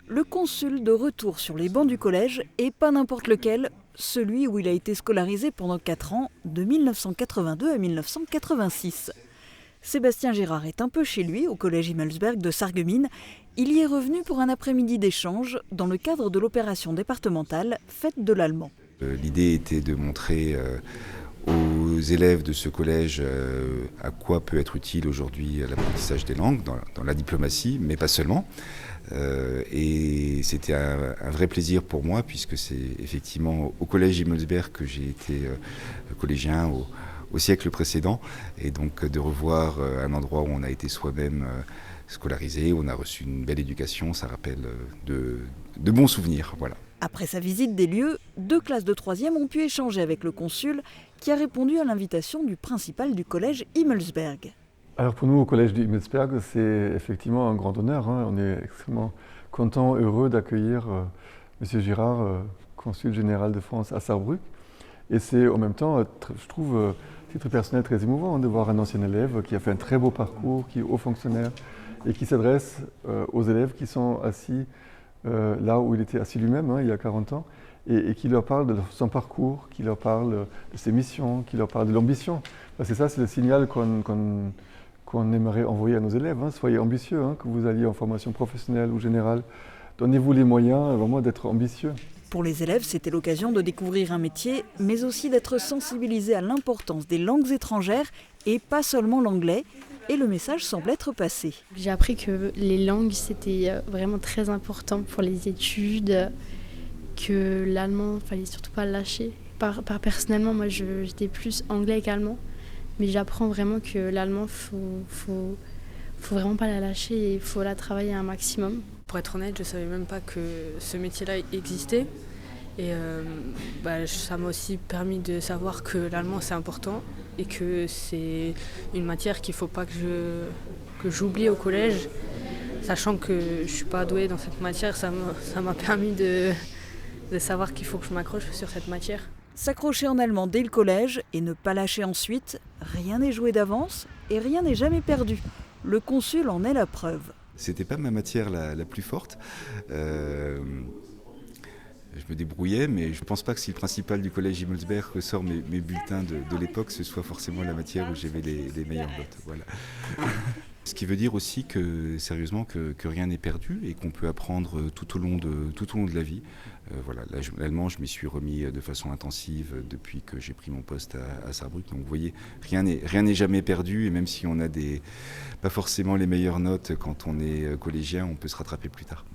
Le consul de retour sur les bancs du collège, et pas n'importe lequel, celui où il a été scolarisé pendant 4 ans, de 1982 à 1986. Sébastien Girard est un peu chez lui, au collège Himmelsberg de Sarreguemines. Il y est revenu pour un après-midi d'échange dans le cadre de l'opération départementale Fête de l'Allemand. L'idée était de montrer aux élèves de ce collège à quoi peut être utile aujourd'hui l'apprentissage des langues, dans la diplomatie, mais pas seulement. Et c'était un vrai plaisir pour moi, puisque c'est effectivement au collège Himmelsberg que j'ai été collégien au siècle précédent, et donc de revoir un endroit où on a été soi-même scolarisé, où on a reçu une belle éducation, ça rappelle de bons souvenirs. Voilà. Après sa visite des lieux, 2 classes de 3e ont pu échanger avec le consul qui a répondu à l'invitation du principal du collège Himmelsberg. Alors pour nous au collège du Himmelsberg, c'est effectivement un grand honneur. On est extrêmement content, heureux d'accueillir M. Girard, consul général de France à Sarrebruck. Et c'est en même temps, je trouve, titre personnel très émouvant de voir un ancien élève qui a fait un très beau parcours, qui est haut fonctionnaire et qui s'adresse aux élèves qui sont assis là où il était assis lui-même, il y a 40 ans, et qui leur parle de son parcours, qui leur parle de ses missions, qui leur parle de l'ambition. Parce que ça, c'est le signal qu'on aimerait envoyer à nos élèves. Soyez ambitieux, que vous alliez en formation professionnelle ou générale. Donnez-vous les moyens vraiment d'être ambitieux. Pour les élèves, c'était l'occasion de découvrir un métier, mais aussi d'être sensibilisés à l'importance des langues étrangères et pas seulement l'anglais. Et le message semble être passé. J'ai appris que les langues, c'était vraiment très important pour les études, que l'allemand, il fallait surtout pas le lâcher. Personnellement, moi, j'étais plus anglais qu'allemand, mais j'apprends vraiment que l'allemand, faut vraiment pas la lâcher et il faut la travailler un maximum. Pour être honnête, je savais même pas que ce métier-là existait. Et ça m'a aussi permis de savoir que l'allemand c'est important et que c'est une matière qu'il ne faut pas que j'oublie au collège. Sachant que je ne suis pas douée dans cette matière, ça m'a permis de savoir qu'il faut que je m'accroche sur cette matière. S'accrocher en allemand dès le collège et ne pas lâcher ensuite, rien n'est joué d'avance et rien n'est jamais perdu. Le consul en est la preuve. C'était pas ma matière la plus forte. Je me débrouillais, mais je ne pense pas que si le principal du collège Himmelsberg ressort mes bulletins de l'époque, ce soit forcément la matière où j'avais les meilleures notes. Voilà. Ce qui veut dire aussi que, sérieusement, que rien n'est perdu et qu'on peut apprendre tout au long de la vie. L'allemand, je m'y suis remis de façon intensive depuis que j'ai pris mon poste à Sarrebruck. Donc vous voyez, rien n'est jamais perdu, et même si on a pas forcément les meilleures notes quand on est collégien, on peut se rattraper plus tard.